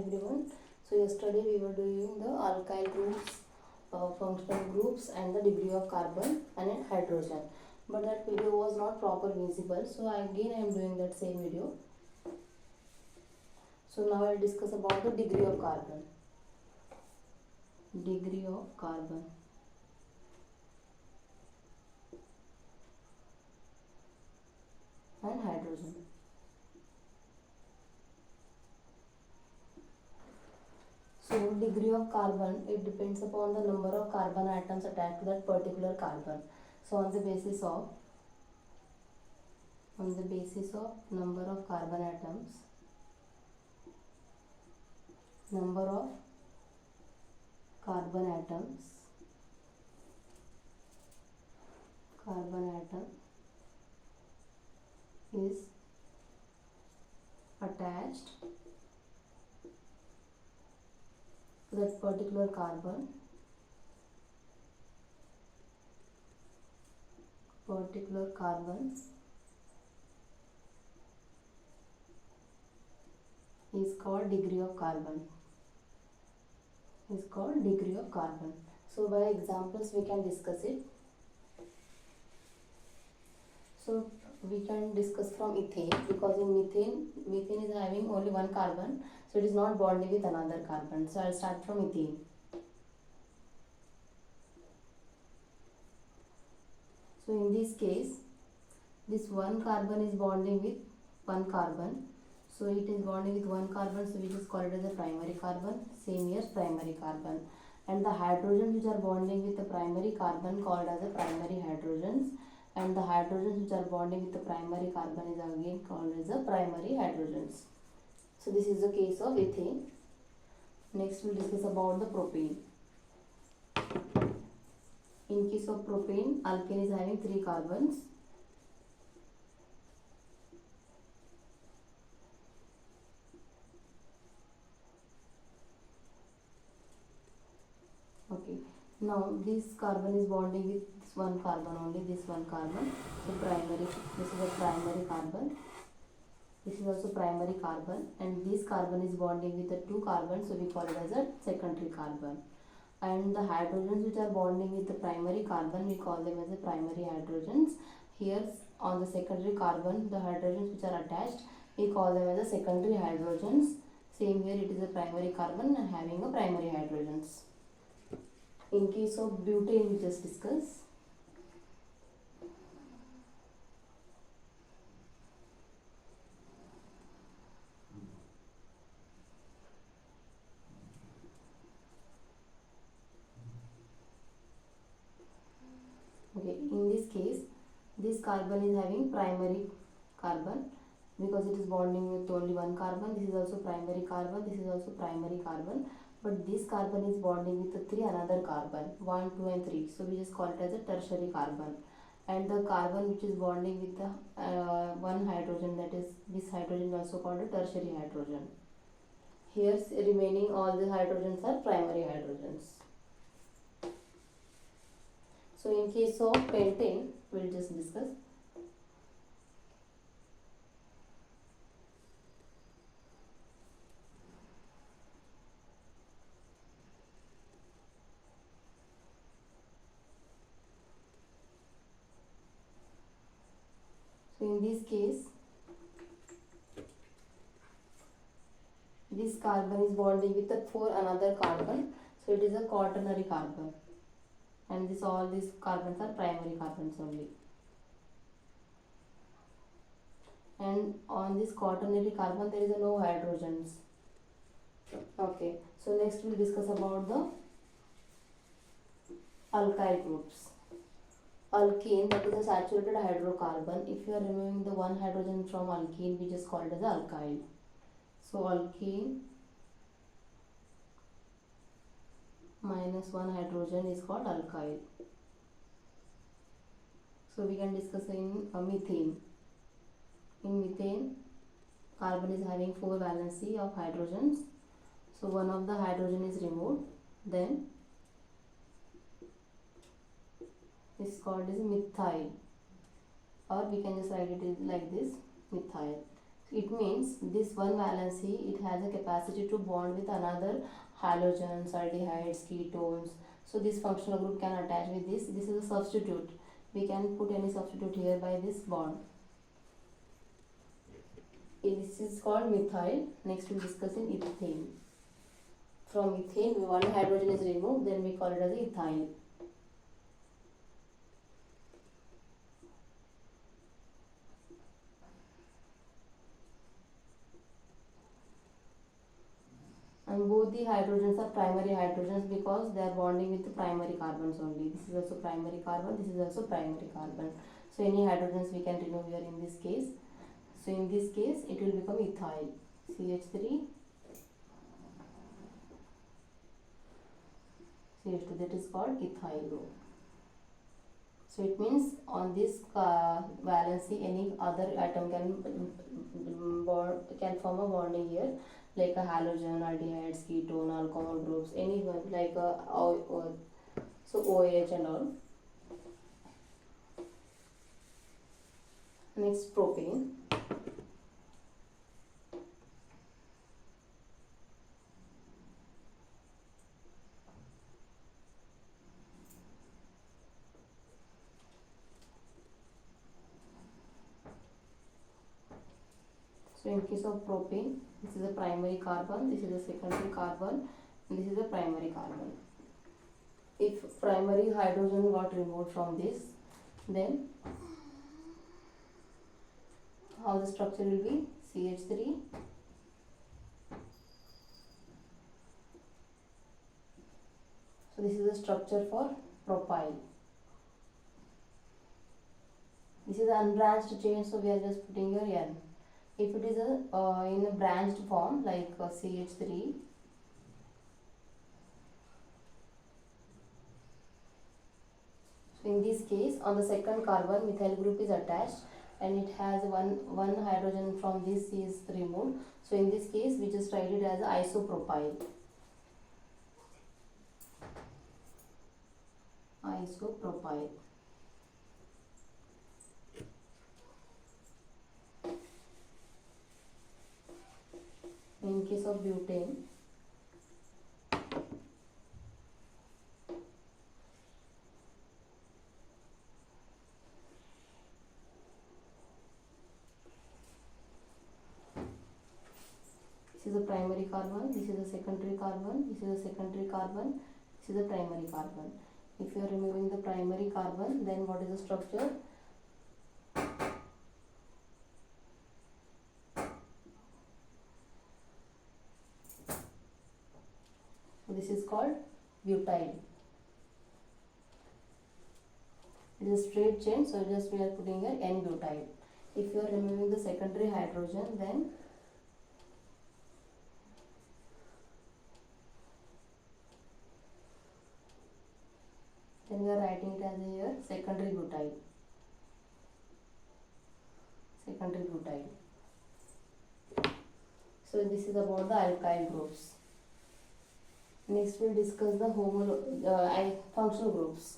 everyone. So yesterday we were doing the alkyl groups, functional groups and the degree of carbon and hydrogen. But that video was not proper visible. So again I am doing that same video. So now I'll discuss about the degree of carbon. Degree of carbon. And hydrogen. So degree of carbon, it depends upon the number of carbon atoms attached to that particular carbon. So on the basis of number of carbon atoms, carbon atom is attached to that particular carbon is called degree of carbon. So by examples we can discuss it. So we can discuss from ethane, because in methane is having only one carbon, so it is not bonding with another carbon. So I'll start from ethane. So in this case, this one carbon is bonding with one carbon. So it is bonding with one carbon, so we just call it as a primary carbon. Same here, primary carbon. And the hydrogens which are bonding with the primary carbon called as a primary hydrogens. And the hydrogens which are bonding with the primary carbon is again called as the primary hydrogens. So this is the case of ethane. Next we'll discuss about the propane. In case of propane, alkane is having 3 carbons. Okay, now this carbon is bonding with this one carbon only, this one carbon. So this is a primary carbon. This is also primary carbon, and this carbon is bonding with the 2 carbons, so we call it as a secondary carbon. And the hydrogens which are bonding with the primary carbon, we call them as the primary hydrogens. Here on the secondary carbon, the hydrogens which are attached, we call them as the secondary hydrogens. Same here, it is a primary carbon and having a primary hydrogens. In case of butane, we just discuss. Okay, in this case, this carbon is having primary carbon because it is bonding with only one carbon. This is also primary carbon, this is also primary carbon, but this carbon is bonding with the 3 another carbon, 1, 2 and 3. So we just call it as a tertiary carbon. And the carbon which is bonding with the one hydrogen, that is this hydrogen, is also called a tertiary hydrogen. Here remaining all the hydrogens are primary hydrogens. So in case of pentane, we'll just discuss. So in this case, this carbon is bonding with the 4 another carbon, so it is a quaternary carbon. And all these carbons are primary carbons only. And on this quaternary carbon there is no hydrogens. Okay, so next we'll discuss about the alkyl groups. Alkene, that is a saturated hydrocarbon. If you are removing the one hydrogen from alkene, we just call it as alkyl. So alkene minus one hydrogen is called alkyl. So we can discuss in methane. In methane, carbon is having 4 valency of hydrogens. So one of the hydrogen is removed, then this is called as methyl, or we can just write it like this, methyl. It means this one valency, it has a capacity to bond with another halogens, aldehydes, ketones. So this functional group can attach with this. This is a substitute. We can put any substitute here by this bond. This is called methyl. Next we'll discuss in ethane. From ethane, one hydrogen is removed, then we call it as ethyl. And both the hydrogens are primary hydrogens because they are bonding with the primary carbons only. This is also primary carbon, this is also primary carbon. So any hydrogens we can remove here in this case. So in this case it will become ethyl. CH3, CH2, that is called ethyl group. So it means on this valency any other atom can form a bonding here, like a halogen, aldehydes, ketone, alcohol groups, anyone like so OH and all. Next, propane. So in case of propane, this is a primary carbon, this is a secondary carbon, and this is a primary carbon. If primary hydrogen got removed from this, then how the structure will be? CH3, so this is the structure for propyl. This is an unbranched chain, so we are just putting here N. If it is in a branched form like CH3, so in this case on the second carbon methyl group is attached and it has one hydrogen from this is removed. So in this case we just write it as isopropyl. Isopropyl. In case of butane, this is a primary carbon, this is a secondary carbon, this is a secondary carbon, this is a primary carbon. If you are removing the primary carbon, then what is the structure? This is called butyl. It is a straight chain, so just we are putting here N-butyl. If you are removing the secondary hydrogen, then we are writing it as here secondary butyl. Secondary butyl. So this is about the alkyl groups. Next we'll discuss the functional groups.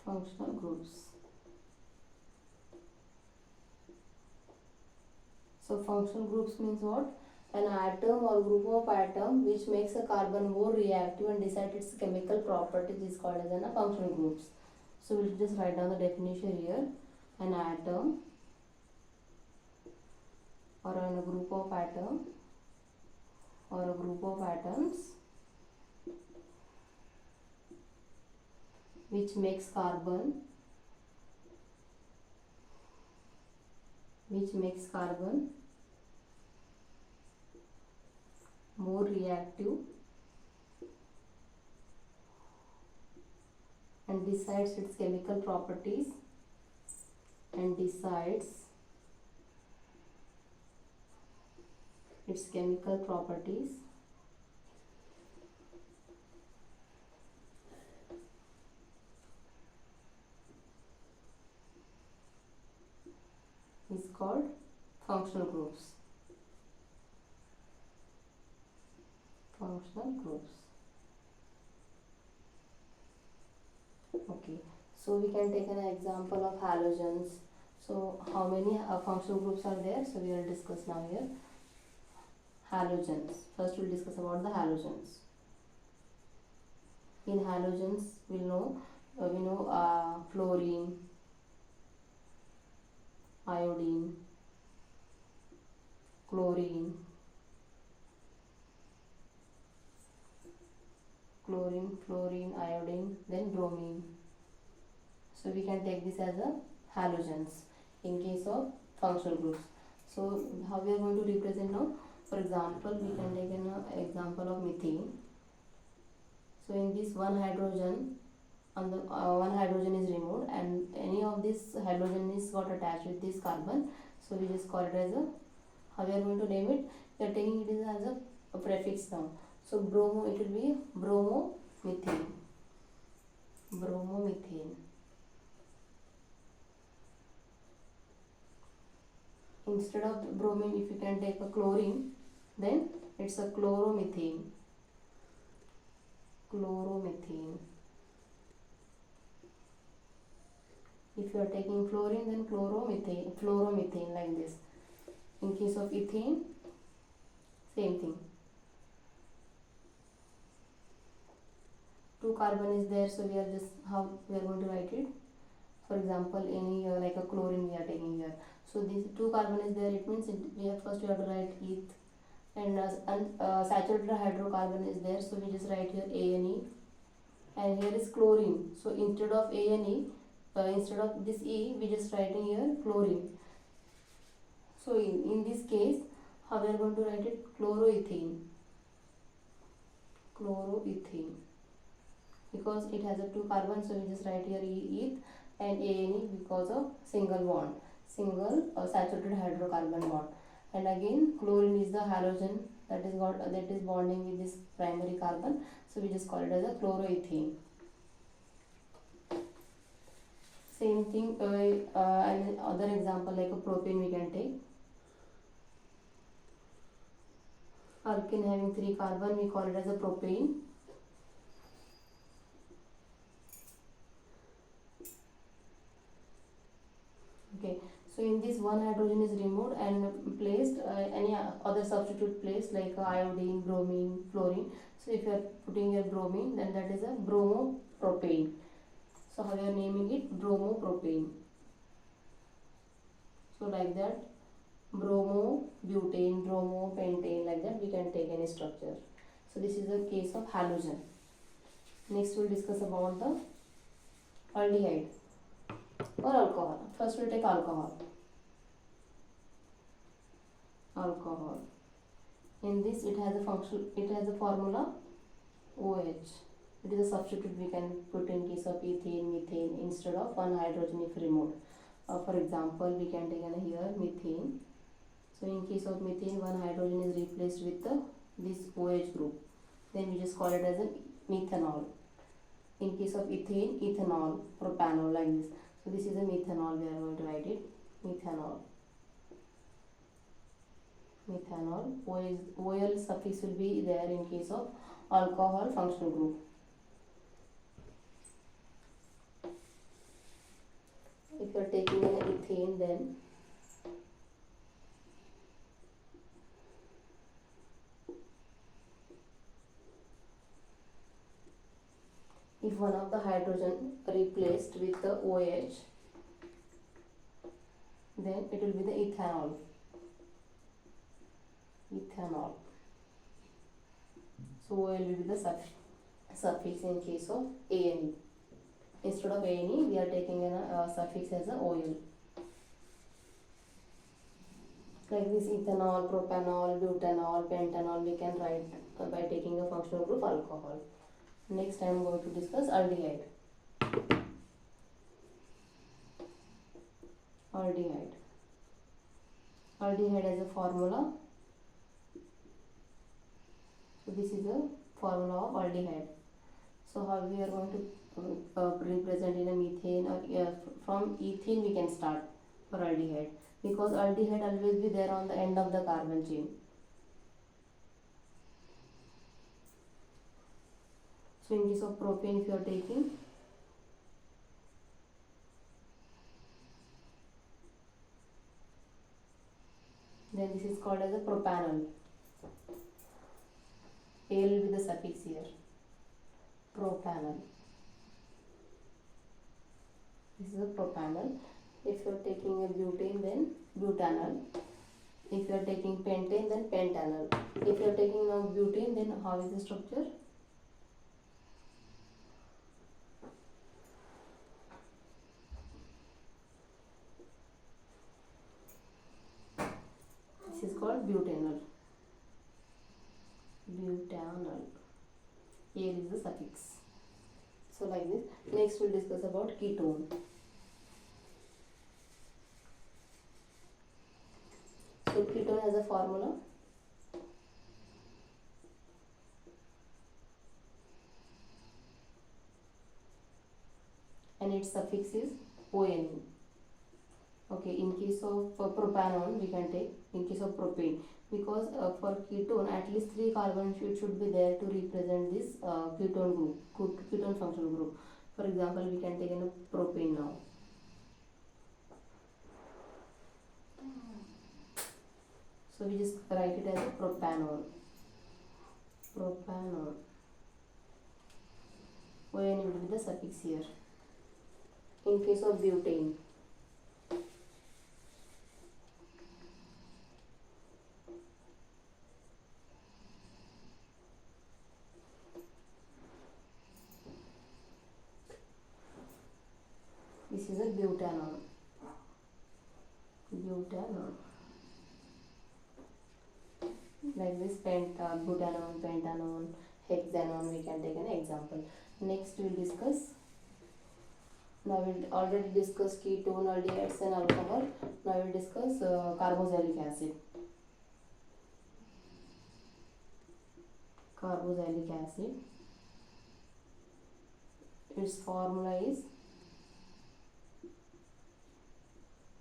Functional groups. So functional groups means what? An atom or group of atom which makes a carbon more reactive and decides its chemical properties is called as a functional groups. So we'll just write down the definition here. An atom or a group of atom or a group of atoms which makes carbon more reactive and decides its chemical properties is called functional groups. Functional groups. Okay. So we can take an example of halogens. So how many functional groups are there? So we will discuss now here. Halogens. First we'll discuss about the halogens. In halogens we know fluorine, iodine, chlorine, fluorine, iodine, then bromine. So we can take this as a halogens in case of functional groups. So how we are going to represent now? For example, we can take an example of methane. So in this one hydrogen, on the one hydrogen is removed, and any of this hydrogen is got attached with this carbon. So we just call it as a, how we are going to name it? We are taking it as a prefix now. So bromo, it will be bromomethane. Bromomethane. Instead of bromine, if you can take a chlorine, then it's a chloromethane. Chloromethane. If you are taking fluorine, then fluoromethane, like this. In case of ethane, same thing. Two carbon is there, so we are just, how we are going to write it? For example, any like a chlorine we are taking here. So these two carbon is there, it means we have to write eth, and saturated hydrocarbon is there, so we just write here ANE, and here is chlorine. So instead of ANE, instead of this E, we just writing here chlorine. So in this case, how we are going to write it? Chloroethane. Chloroethane. Because it has a two carbon, so we just write here eth and ANE because of single bond, single saturated hydrocarbon bond. And again, chlorine is the halogen that is bonding with this primary carbon, so we just call it as a chloroethane. Same thing, and other example like a propane we can take. Alkene having 3 carbon, we call it as a propane. Okay, so in this one hydrogen is removed and placed any other substitute placed like iodine, bromine, fluorine. So if you are putting a bromine, then that is a bromopropane. So how you are naming it? Bromopropane. So like that, bromobutane, bromopentane, like that we can take any structure. So this is a case of halogen. Next we'll discuss about the aldehyde or alcohol. First we'll take alcohol. Alcohol. In this it has a formula OH. It is a substitute we can put in case of ethane, methane instead of one hydrogen if removed. For example, we can take here methane. So in case of methane, one hydrogen is replaced with this OH group. Then we just call it as a methanol. In case of ethane, ethanol, propanol, like this. So this is a methanol, we are going to write it. Methanol. Methanol. OL suffix will be there in case of alcohol functional group. If you are taking an ethane, then if one of the hydrogen replaced with the OH, then it will be the ethanol. Ethanol. So OL will be the suffix in case of ANE. Instead of ANE, we are taking a suffix as a OL. Like this ethanol, propanol, butanol, pentanol, we can write by taking a functional group alcohol. Next I am going to discuss aldehyde. Aldehyde. Aldehyde has a formula. So this is a formula of aldehyde. So how we are going to represent in a methane, or from ethene we can start for aldehyde, because aldehyde always be there on the end of the carbon chain. So in case of propane, if you are taking, Then this is called as a propanol. A will be the suffix here. Propanol. This is a propanol. If you are taking a butane, then butanol. If you are taking pentane, then pentanol. If you are taking now butane, then how is the structure? This is called butanol. Butanol. A is the suffix. So like this. Next we'll discuss about ketone. So ketone has a formula. And its suffix is ONE. Okay, in case of propanol we can take, in case of propane, because for ketone at least 3 carbon should be there to represent this ketone group, ketone functional group. For example, we can take a propane now. So we just write it as a propanol. Propanol. ON will be the suffix here. In case of butane, this is a butanol. Butanol. Like this, butanol, pentanol, hexanol, we can take an example. Next we will discuss. Now we will already discuss ketone, aldehydes and alcohol. Now we will discuss carboxylic acid. Carboxylic acid. Its formula is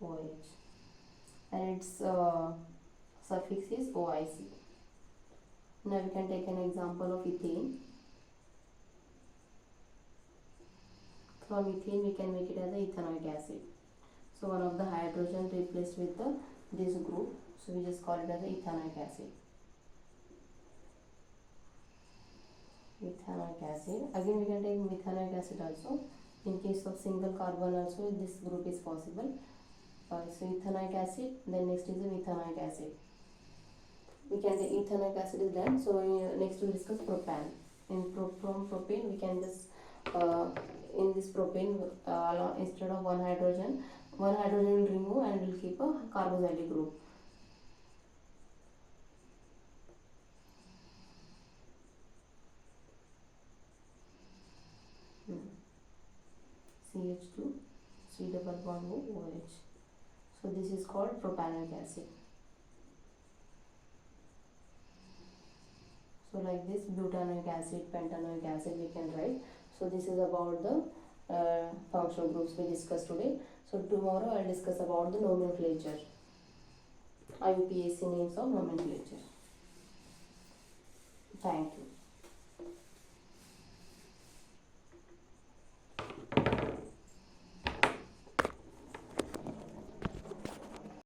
OH and its suffix is OIC. Now we can take an example of ethane. From ethane we can make it as a ethanoic acid. So one of the hydrogen replaced with this group. So we just call it as a ethanoic acid. Ethanoic acid. Again we can take methanoic acid also. In case of single carbon also this group is possible. So ethanoic acid. Then next is the methanoic acid. We can take ethanoic acid is done. So next we'll discuss propane. From propane we can just in this propane instead of one hydrogen will remove and will keep a carboxylic group. CH2 C double bond OH. So this is called propanoic acid. So like this, butanoic acid, pentanoic acid we can write. So this is about the functional groups we discussed today. So tomorrow I will discuss about the nomenclature. IUPAC names of nomenclature. Thank you.